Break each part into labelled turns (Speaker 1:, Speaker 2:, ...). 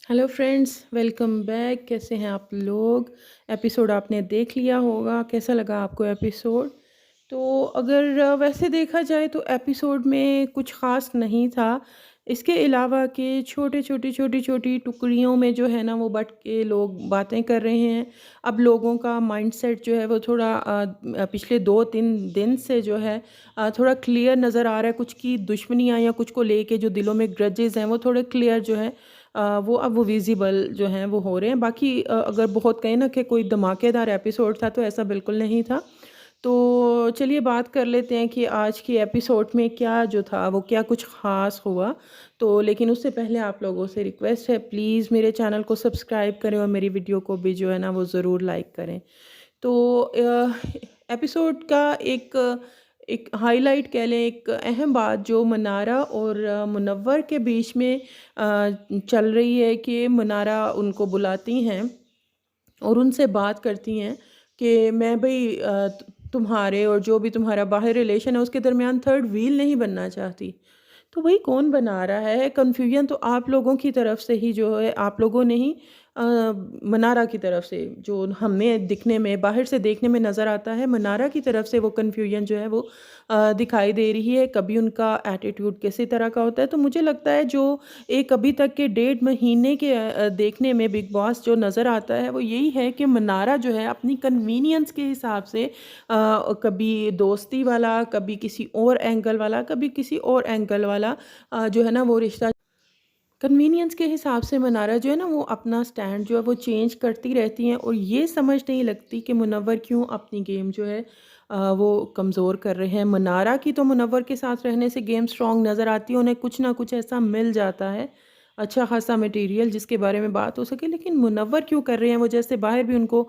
Speaker 1: Hello friends, welcome back. कैसे हैं आप लोग? एपिसोड आपने देख लिया होगा। कैसा लगा आपको एपिसोड? तो अगर वैसे देखा जाए तो एपिसोड में कुछ ख़ास नहीं था। इसके अलावा कि छोटी-छोटी टुकड़ियों में जो है ना वो बँट के लोग बातें कर रहे हैं। अब लोगों का माइंडसेट जो है वो थोड़ा पिछले 2-3 दिन से जो है थोड़ा क्लियर नज़र आ रहा है। कुछ की दुश्मनियाँ या कुछ को लेके जो दिलों में ग्रजेस हैं वो थोड़े क्लियर जो है वो अब वो विज़िबल जो हैं वो हो रहे हैं। बाकी अगर बहुत कहें ना कि कोई धमाकेदार एपिसोड था तो ऐसा बिल्कुल नहीं था। तो चलिए बात कर लेते हैं कि आज की एपिसोड में क्या जो था वो क्या कुछ ख़ास हुआ। तो लेकिन उससे पहले आप लोगों से रिक्वेस्ट है, प्लीज़ मेरे चैनल को सब्सक्राइब करें और मेरी वीडियो को भी जो है ना वो ज़रूर लाइक करें। तो एपिसोड का एक एक हाइलाइट कह लें, एक अहम बात जो मनारा और मुनव्वर के बीच में चल रही है कि मनारा उनको बुलाती हैं और उनसे बात करती हैं कि मैं भई तुम्हारे और जो भी तुम्हारा बाहर रिलेशन है उसके दरमियान थर्ड व्हील नहीं बनना चाहती। तो वही कौन बना रहा है? कन्फ्यूजन तो आप लोगों की तरफ से ही जो है, आप लोगों ने ही मनारा की तरफ से जो हमें दिखने में बाहर से देखने में नज़र आता है, मनारा की तरफ से वो कन्फ्यूजन जो है वो दिखाई दे रही है। कभी उनका एटीट्यूड किसी तरह का होता है। तो मुझे लगता है जो एक अभी तक के 1.5 महीने के देखने में बिग बॉस जो नज़र आता है वो यही है कि मनारा जो है अपनी कन्वीनियंस के हिसाब से कभी दोस्ती वाला, कभी किसी और एंगल वाला, कभी किसी और एंगल वाला जो है ना वो रिश्ता कन्वीनियंस के हिसाब से मनारा जो है ना वो अपना स्टैंड जो है वो चेंज करती रहती हैं और ये समझ नहीं लगती कि मुनव्वर क्यों अपनी गेम जो है वो कमज़ोर कर रहे हैं। मनारा की तो मुनव्वर के साथ रहने से गेम स्ट्रॉन्ग नज़र आती है, उन्हें कुछ ना कुछ ऐसा मिल जाता है, अच्छा खासा मटेरियल जिसके बारे में बात हो सके। लेकिन मुनव्वर क्यों कर रहे हैं वो, जैसे बाहर भी उनको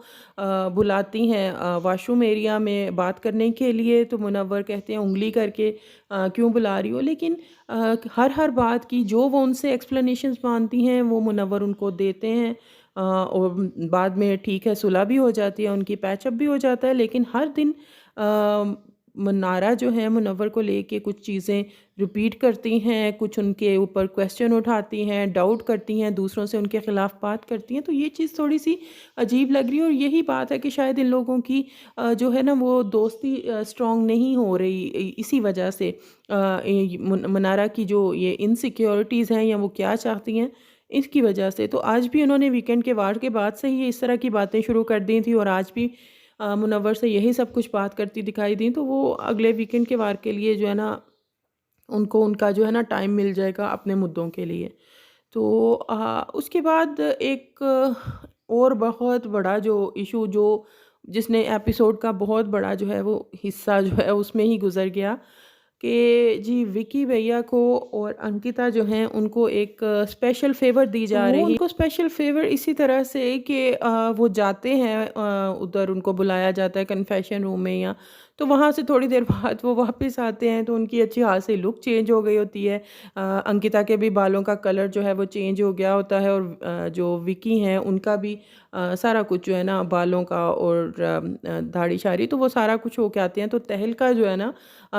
Speaker 1: बुलाती हैं वॉशरूम एरिया में बात करने के लिए, तो मुनव्वर कहते हैं उंगली करके क्यों बुला रही हो। लेकिन हर बात की जो वो उनसे एक्सप्लेनेशंस मांगती हैं वो मुनव्वर उनको देते हैं और बाद में ठीक है सुलह भी हो जाती है, उनकी पैचअप भी हो जाता है। लेकिन हर दिन मनारा जो है मुनव्वर को लेके कुछ चीज़ें रिपीट करती हैं, कुछ उनके ऊपर क्वेश्चन उठाती हैं, डाउट करती हैं, दूसरों से उनके ख़िलाफ़ बात करती हैं। तो ये चीज़ थोड़ी-सी अजीब लग रही है और यही बात है कि शायद इन लोगों की जो है ना वो दोस्ती स्ट्रॉन्ग नहीं हो रही इसी वजह से। मनारा की जो ये इनसिक्योरिटीज़ हैं या वो क्या चाहती हैं, इसकी वजह से। तो आज भी उन्होंने वीकेंड के वार के बाद से ही इस तरह की बातें शुरू कर दी थी और आज भी मुनव्वर से यही सब कुछ बात करती दिखाई दी। तो वो अगले वीकेंड के वार के लिए जो है ना उनको उनका जो है ना टाइम मिल जाएगा अपने मुद्दों के लिए। तो उसके बाद एक और बहुत बड़ा जो इशू जो जिसने एपिसोड का बहुत बड़ा जो है वो हिस्सा जो है उसमें ही गुज़र गया कि जी विकी भैया को और अंकिता जो हैं उनको एक स्पेशल फ़ेवर दी जा रही। उनको स्पेशल फ़ेवर इसी तरह से कि वो जाते हैं उधर उनको बुलाया जाता है कन्फेशन रूम में या तो वहाँ से थोड़ी देर बाद वो वापस आते हैं तो उनकी अच्छी खासी लुक चेंज हो गई होती है। अंकिता के भी बालों का कलर जो है वो चेंज हो गया होता है और जो विकी हैं उनका भी सारा कुछ जो है ना बालों का और दाढ़ी-शाड़ी तो वो सारा कुछ होके आते हैं। तो तहलका जो है ना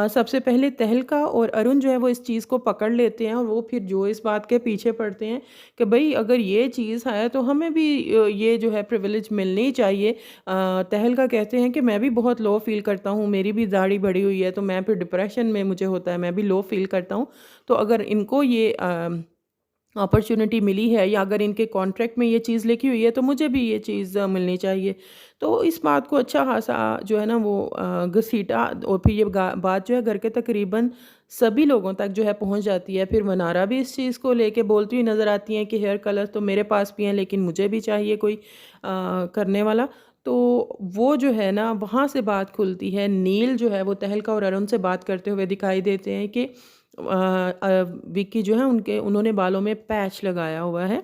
Speaker 1: सबसे पहले तहलका और अरुण जो है वो इस चीज़ को पकड़ लेते हैं और वो फिर जो इस बात के पीछे पड़ते हैं कि भई अगर ये चीज़ है तो हमें भी ये जो है प्रिविलेज मिलनी चाहिए। तहलका कहते हैं कि मैं भी बहुत लो फ़ील करता हूँ, मेरी भी दाढ़ी बढ़ी हुई है तो मैं फिर डिप्रेशन में मुझे होता है, मैं भी लो फ़ील करता हूँ। तो अगर इनको ये अपॉर्च्युनिटी मिली है या अगर इनके कॉन्ट्रैक्ट में ये चीज़ लिखी हुई है तो मुझे भी ये चीज़ मिलनी चाहिए। तो इस बात को अच्छा ख़ासा जो है ना वो घसीटा और फिर ये बात जो है घर के तकरीबन सभी लोगों तक जो है पहुंच जाती है। फिर मनारा भी इस चीज़ को लेके बोलती हुई नज़र आती हैं कि हेयर कलर तो मेरे पास भी हैं लेकिन मुझे भी चाहिए कोई करने वाला। तो वो जो है ना वहाँ से बात खुलती है। नील जो है वो तहलका और अरुण से बात करते हुए दिखाई देते हैं कि विक्की जो है उन्होंने बालों में पैच लगाया हुआ है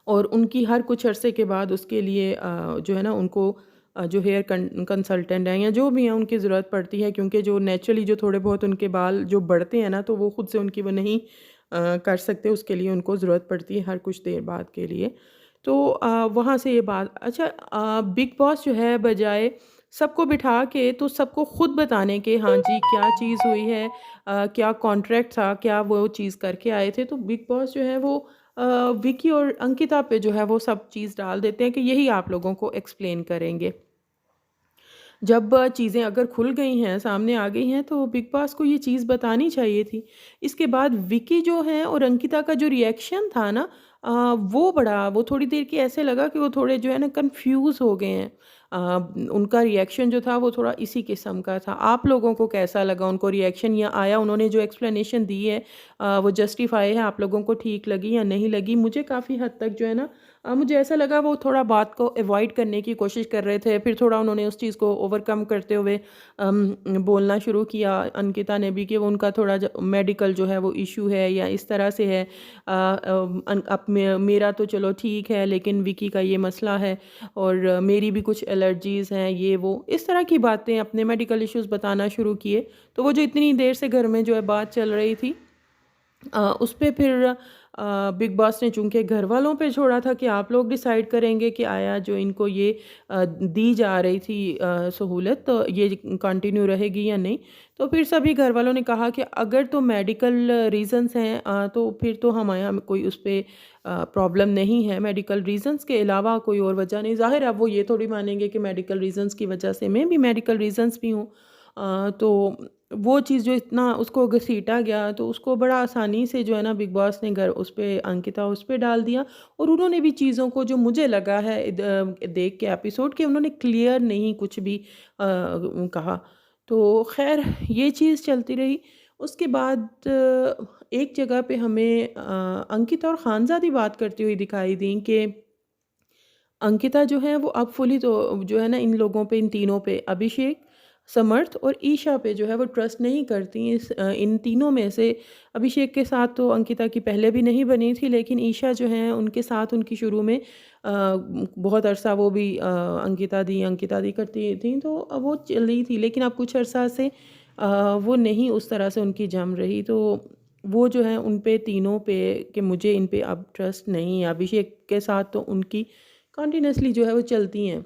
Speaker 1: और उनकी हर कुछ अरसे के बाद उसके लिए जो है ना उनको जो हेयर कंसल्टेंट हैं या जो भी हैं उनकी ज़रूरत पड़ती है क्योंकि जो नेचुरली जो थोड़े बहुत उनके बाल जो बढ़ते हैं ना तो वो खुद से उनकी वो नहीं कर सकते, उसके लिए उनको ज़रूरत पड़ती है हर कुछ देर बाद के लिए। तो वहाँ से ये बात अच्छा बिग बॉस जो है बजाय सबको बिठा के तो सबको खुद बताने के हाँ जी क्या चीज़ हुई है, क्या कॉन्ट्रैक्ट था, क्या वो चीज़ करके आए थे, तो बिग बॉस जो है वो विकी और अंकिता पे जो है वो सब चीज़ डाल देते हैं कि यही आप लोगों को एक्सप्लेन करेंगे। जब चीज़ें अगर खुल गई हैं, सामने आ गई हैं, तो बिग बॉस को ये चीज़ बतानी चाहिए थी। इसके बाद विकी जो हैं और अंकिता का जो रिएक्शन था ना, वो थोड़ी देर के ऐसे लगा कि वो थोड़े जो है ना कन्फ्यूज़ हो गए हैं। अ, उनका रिएक्शन जो था वो थोड़ा इसी किस्म का था। आप लोगों को कैसा लगा उनको रिएक्शन, या आया उन्होंने जो एक्सप्लेनेशन दी है वो जस्टिफाई है, आप लोगों को ठीक लगी या नहीं लगी? मुझे काफ़ी हद तक जो है ना मुझे ऐसा लगा वो थोड़ा बात को अवॉइड करने की कोशिश कर रहे थे, फिर थोड़ा उन्होंने उस चीज़ को ओवरकम करते हुए बोलना शुरू किया अंकिता ने भी कि वो उनका थोड़ा मेडिकल जो है वो इशू है या इस तरह से है। अब मेरा तो चलो ठीक है, लेकिन विकी का ये मसला है और मेरी भी कुछ एलर्जीज़ हैं, ये वो इस तरह की बातें अपने मेडिकल इश्यूज़ बताना शुरू किए। तो वो जो इतनी देर से घर में जो है बात चल रही थी, उस पे फिर बिग बॉस ने चूँकि घर वालों पे छोड़ा था कि आप लोग डिसाइड करेंगे कि आया जो इनको ये दी जा रही थी सहूलत, तो ये कंटिन्यू रहेगी या नहीं। तो फिर सभी घर वालों ने कहा कि अगर तो मेडिकल रीज़न्स हैं तो फिर तो हमारे यहाँ कोई उस पे प्रॉब्लम नहीं है। मेडिकल रीज़न्स के अलावा कोई और वजह नहीं। ज़ाहिर है अब वो ये थोड़ी मानेंगे कि मेडिकल रीज़न्स की वजह से, मैं भी मेडिकल रीज़न्स भी हूँ। तो वो चीज़ जो इतना उसको घसीटा गया, तो उसको बड़ा आसानी से जो है ना बिग बॉस ने घर उस पे अंकिता उस पे डाल दिया। और उन्होंने भी चीज़ों को, जो मुझे लगा है देख के एपिसोड, कि उन्होंने क्लियर नहीं कुछ भी कहा। तो खैर ये चीज़ चलती रही। उसके बाद एक जगह पे हमें अंकिता और खानज़ादी बात करती हुई दिखाई दी कि अंकिता जो है वो अब फुली तो जो है ना इन लोगों पे, इन तीनों पे, अभिषेक, समर्थ और ईशा पे जो है वो ट्रस्ट नहीं करती। इन तीनों में से अभिषेक के साथ तो अंकिता की पहले भी नहीं बनी थी, लेकिन ईशा जो है उनके साथ उनकी शुरू में बहुत अरसा वो भी अंकिता दी करती थी, तो अब वो चली थी, लेकिन अब कुछ अरसा से वो नहीं उस तरह से उनकी जम रही। तो वो जो है उन पे, तीनों पे, कि मुझे इन पे अब ट्रस्ट नहीं है। अभिषेक के साथ तो उनकी कंटिन्यूअसली जो है वो चलती हैं।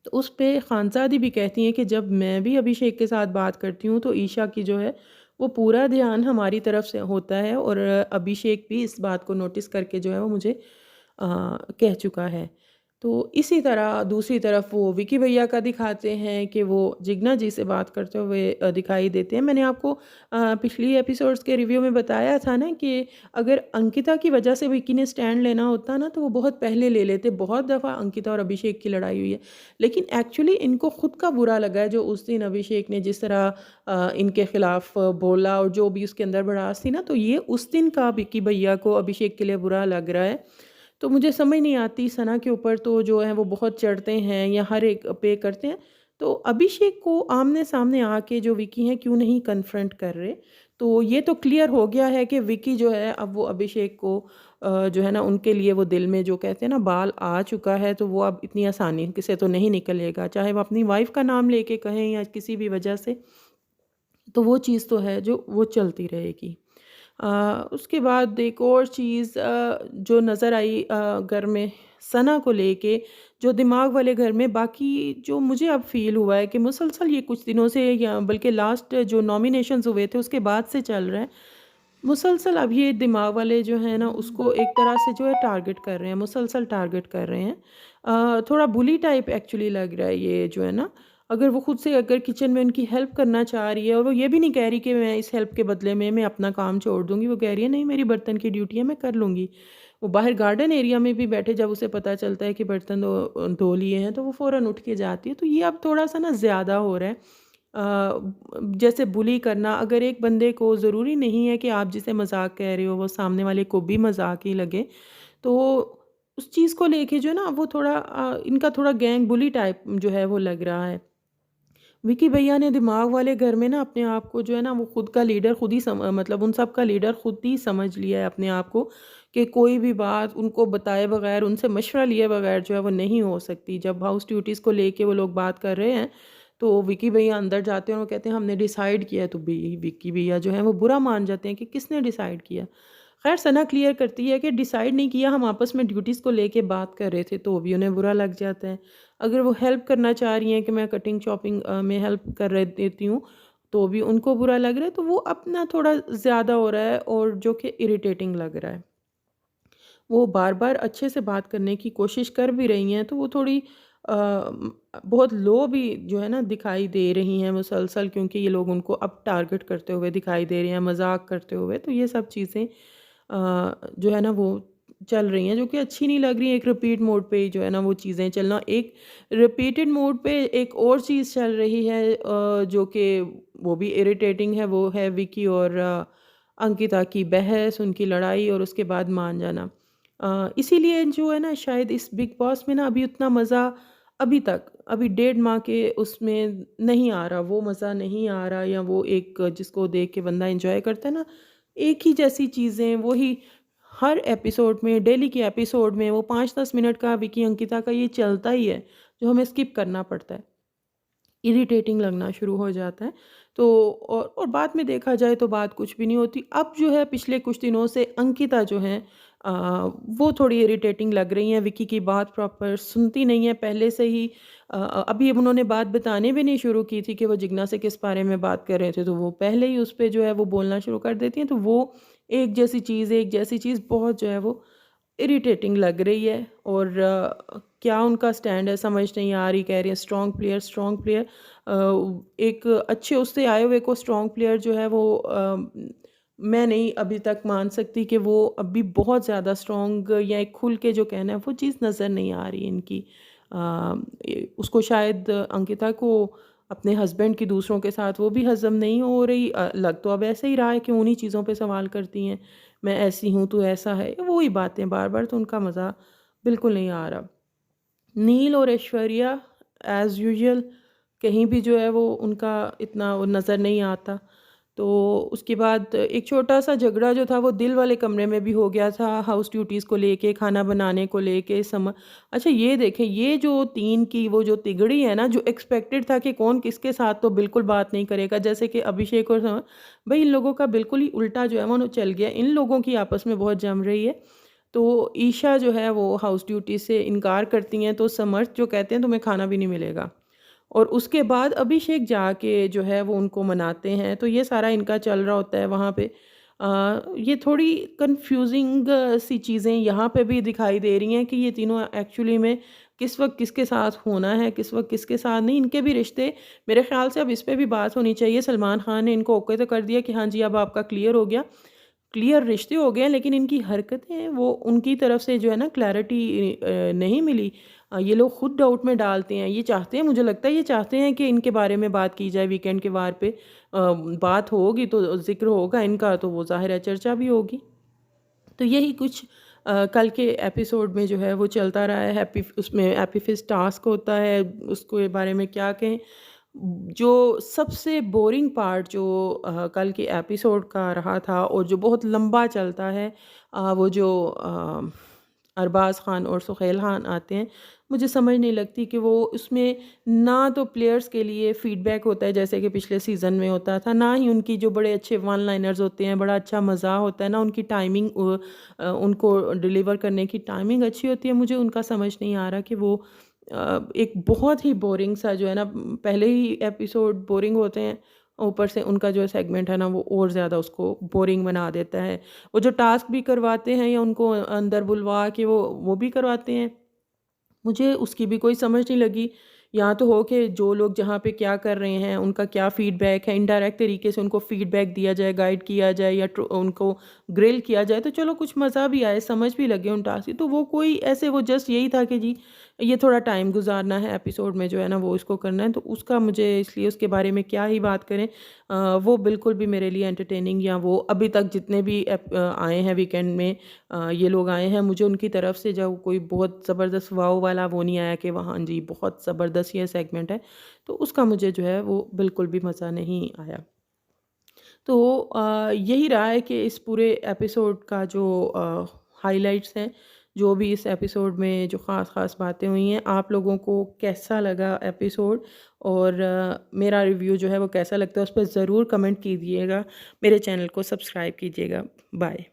Speaker 1: तो उस पे खानज़ादी भी कहती हैं कि जब मैं भी अभिषेक के साथ बात करती हूँ तो ईशा की जो है वो पूरा ध्यान हमारी तरफ से होता है, और अभिषेक भी इस बात को नोटिस करके जो है वो मुझे कह चुका है। तो इसी तरह दूसरी तरफ वो विकी भैया का दिखाते हैं कि वो जिग्ना जी से बात करते हुए दिखाई देते हैं। मैंने आपको पिछली एपिसोड्स के रिव्यू में बताया था ना कि अगर अंकिता की वजह से विकी ने स्टैंड लेना होता ना, तो वो बहुत पहले ले लेते। बहुत दफ़ा अंकिता और अभिषेक की लड़ाई हुई है, लेकिन एक्चुअली इनको खुद का बुरा लगा है, जो उस दिन अभिषेक ने जिस तरह इनके खिलाफ बोला और जो भी उसके अंदर भड़ास थी ना, तो ये उस दिन का विकी भैया को अभिषेक के लिए बुरा लग रहा है। तो मुझे समझ नहीं आती, सना के ऊपर तो जो है वो बहुत चढ़ते हैं या हर एक पे करते हैं, तो अभिषेक को आमने सामने आके जो विकी हैं क्यों नहीं कन्फ्रंट कर रहे? तो ये तो क्लियर हो गया है कि विकी जो है अब वो अभिषेक को जो है ना उनके लिए वो दिल में जो कहते हैं ना बाल आ चुका है, तो वो अब इतनी आसानी से तो नहीं निकलेगा, चाहे वो अपनी वाइफ का नाम लेके कहें या किसी भी वजह से। तो वो चीज़ तो है जो वो चलती रहेगी। उसके बाद एक और चीज़ जो नज़र आई घर में सना को लेके, जो दिमाग वाले घर में, बाकी जो मुझे अब फ़ील हुआ है कि मुसलसल ये कुछ दिनों से, या बल्कि लास्ट जो नॉमिनेशंस हुए थे उसके बाद से चल रहा है, मुसलसल अब ये दिमाग वाले जो हैं ना उसको एक तरह से जो है टारगेट कर रहे हैं, मुसलसल टारगेट कर रहे हैं। थोड़ा बुली टाइप एक्चुअली लग रहा है ये जो है ना। अगर वो खुद से अगर किचन में उनकी हेल्प करना चाह रही है, और वो ये भी नहीं कह रही कि मैं इस हेल्प के बदले में मैं अपना काम छोड़ दूँगी, वो कह रही है नहीं मेरी बर्तन की ड्यूटी है, मैं कर लूँगी। वो बाहर गार्डन एरिया में भी बैठे, जब उसे पता चलता है कि बर्तन धो लिए हैं, तो वो फ़ौरन उठ के जाती है। तो ये अब थोड़ा-सा ना ज़्यादा हो रहा है। जैसे बुली करना, अगर एक बंदे को, ज़रूरी नहीं है कि आप जिसे मज़ाक कह रहे हो वो सामने वाले को भी मज़ाक ही लगे। तो उस चीज़ को लेके जो है ना वो थोड़ा इनका थोड़ा गैंग बुली टाइप जो है वो लग रहा है। विकी भैया ने दिमाग वाले घर में ना अपने आप को जो है ना वो खुद का लीडर खुद ही मतलब उन सब का लीडर खुद ही समझ लिया है अपने आप को, कि कोई भी बात उनको बताए बगैर, उनसे मशवरा लिए बगैर जो है वो नहीं हो सकती। जब हाउस ड्यूटीज़ को लेके वो लोग बात कर रहे हैं, तो विकी भैया अंदर जाते हैं और वो कहते हैं हमने डिसाइड किया है, तो विकी भैया जो है वो बुरा मान जाते हैं कि किसने डिसाइड किया। खैर सना क्लियर करती है कि डिसाइड नहीं किया, हम आपस में ड्यूटीज़ को लेके बात कर रहे थे, तो भी उन्हें बुरा लग जाता है। अगर वो हेल्प करना चाह रही हैं कि मैं कटिंग चॉपिंग में हेल्प कर रह देती हूँ, तो भी उनको बुरा लग रहा है। तो वो अपना थोड़ा ज़्यादा हो रहा है और जो कि इरिटेटिंग लग रहा है। वो बार-बार अच्छे से बात करने की कोशिश कर भी रही हैं, तो वो थोड़ी बहुत लो भी जो है ना दिखाई दे रही हैं मुसलसल, क्योंकि ये लोग उनको अब टारगेट करते हुए दिखाई दे रहे हैं, मज़ाक करते हुए। तो ये सब चीज़ें जो है ना वो चल रही हैं, जो कि अच्छी नहीं लग रही हैं। एक रिपीट मोड पे ही जो है ना वो चीज़ें चलना, एक रिपीटेड मोड पे एक और चीज़ चल रही है जो कि वो भी इरिटेटिंग है, वो है विकी और अंकिता की बहस, उनकी लड़ाई और उसके बाद मान जाना। इसीलिए जो है ना शायद इस बिग बॉस में ना अभी उतना मज़ा अभी तक, अभी 1.5 माह के उसमें नहीं आ रहा, वो मज़ा नहीं आ रहा, या वो एक जिसको देख के बंदा एन्जॉय करता है ना, एक ही जैसी चीज़ें वही हर एपिसोड में, डेली के एपिसोड में वो 5-10 मिनट का विकी अंकिता का ये चलता ही है, जो हमें स्किप करना पड़ता है। इरिटेटिंग लगना शुरू हो जाता है। तो और बाद में देखा जाए तो बात कुछ भी नहीं होती। अब जो है पिछले कुछ दिनों से अंकिता जो हैं अ, वो थोड़ी इरिटेटिंग लग रही हैं, विकी की बात प्रॉपर सुनती नहीं है पहले से ही। अभी अब उन्होंने बात बताने भी नहीं शुरू की थी कि वो जिग्ना से किस बारे में बात कर रहे थे, तो वो पहले ही उस पे जो है वो बोलना शुरू कर देती हैं। तो वो एक जैसी चीज़ बहुत जो है वो इरिटेटिंग लग रही है। और क्या उनका स्टैंड है समझ नहीं आ रही। कह रही है स्ट्रॉन्ग प्लेयर, एक अच्छे उससे आए हुए को स्ट्रॉन्ग प्लेयर जो है वो मैं नहीं अभी तक मान सकती कि वो अभी बहुत ज़्यादा स्ट्रॉन्ग या एक खुल के जो कहना है वो चीज़ नज़र नहीं आ रही इनकी। उसको शायद अंकिता को अपने हस्बैंड की दूसरों के साथ वो भी हज़म नहीं हो रही। लग तो अब ऐसे ही रहा है कि उन्हीं चीज़ों पे सवाल करती हैं, मैं ऐसी हूँ तू ऐसा है, वही बातें बार-बार, तो उनका मज़ा बिल्कुल नहीं आ रहा। नील और ऐश्वर्या एज़ यूजुअल कहीं भी जो है वो उनका इतना वो नज़र नहीं आता। तो उसके बाद एक छोटा-सा झगड़ा जो था वो दिल वाले कमरे में भी हो गया था, हाउस ड्यूटीज़ को लेके, खाना बनाने को लेके अच्छा ये देखें, ये जो 3 की वो जो तिगड़ी है ना, जो एक्सपेक्टेड था कि कौन किसके साथ तो बिल्कुल बात नहीं करेगा, जैसे कि अभिषेक और भई इन लोगों का बिल्कुल ही उल्टा जो है वो चल गया। इन लोगों की आपस में बहुत जम रही है। तो ईशा जो है वो हाउस ड्यूटी से इनकार करती हैं, तो समर्थ जो कहते हैं तुम्हें खाना भी नहीं मिलेगा। और उसके बाद अभिषेक जाके जो है वो उनको मनाते हैं, तो ये सारा इनका चल रहा होता है वहाँ पे। ये थोड़ी कन्फ्यूज़िंग सी चीज़ें यहाँ पे भी दिखाई दे रही हैं कि ये तीनों एक्चुअली में किस वक़्त किसके साथ होना है, किस वक़्त किसके साथ नहीं। इनके भी रिश्ते मेरे ख़्याल से अब इस पे भी बात होनी चाहिए। सलमान खान ने इनको ओके तो कर दिया कि हाँ जी, अब आपका क्लियर हो गया। क्लियर रिश्ते हो गए हैं, लेकिन इनकी हरकतें वो उनकी तरफ से जो है ना क्लैरिटी नहीं मिली। ये लोग खुद डाउट में डालते हैं। ये चाहते हैं, मुझे लगता है ये चाहते हैं कि इनके बारे में बात की जाए वीकेंड के वार पे। बात होगी तो ज़िक्र होगा इनका, तो वो ज़ाहिर है चर्चा भी होगी। तो यही कुछ कल के एपिसोड में जो है वो चलता रहा है। उसमें हैप्पी फिस्ट टास्क होता है, उसके बारे में क्या कहें। जो सबसे बोरिंग पार्ट जो कल के एपिसोड का रहा था और जो बहुत लंबा चलता है, वो जो अरबाज़ ख़ान और सुहेल ख़ान आते हैं, मुझे समझ नहीं लगती कि वो उसमें ना तो प्लेयर्स के लिए फ़ीडबैक होता है जैसे कि पिछले सीज़न में होता था, ना ही उनकी जो बड़े अच्छे वन लाइनर्स होते हैं, बड़ा अच्छा मज़ा होता है, ना उनकी टाइमिंग उनको डिलीवर करने की टाइमिंग अच्छी होती है। मुझे उनका समझ नहीं आ रहा कि वो एक बहुत ही बोरिंग सा जो है ना, पहले ही एपिसोड बोरिंग होते हैं, ऊपर से उनका जो सेगमेंट है ना वो और ज़्यादा उसको बोरिंग बना देता है। वो जो टास्क भी करवाते हैं या उनको अंदर बुलवा के वो भी करवाते हैं, मुझे उसकी भी कोई समझ नहीं लगी। यहाँ तो हो कि जो लोग जहाँ पे क्या कर रहे हैं, उनका क्या फ़ीडबैक है, इनडायरेक्ट तरीके से उनको फ़ीडबैक दिया जाए, गाइड किया जाए या उनको ग्रिल किया जाए, तो चलो कुछ मज़ा भी आए, समझ भी लगे उन टास्क की। तो वो कोई ऐसे वो जस्ट यही था कि जी ये थोड़ा टाइम गुज़ारना है एपिसोड में जो है ना वो इसको करना है, तो उसका मुझे इसलिए उसके बारे में क्या ही बात करें। वो बिल्कुल भी मेरे लिए एंटरटेनिंग या वो अभी तक जितने भी आए हैं वीकेंड में, ये लोग आए हैं, मुझे उनकी तरफ से जो कोई बहुत ज़बरदस्त वाव वाला वो नहीं आया कि वहाँ हाँ जी बहुत ज़बरदस्त ये सेगमेंट है, तो उसका मुझे जो है वो बिल्कुल भी मज़ा नहीं आया। तो यही रहा है कि इस पूरे एपिसोड का जो हाइलाइट्स हैं, जो भी इस एपिसोड में जो ख़ास ख़ास बातें हुई हैं, आप लोगों को कैसा लगा एपिसोड, और मेरा रिव्यू जो है वो कैसा लगता है उस पे ज़रूर कमेंट कीजिएगा। मेरे चैनल को सब्सक्राइब कीजिएगा। बाय।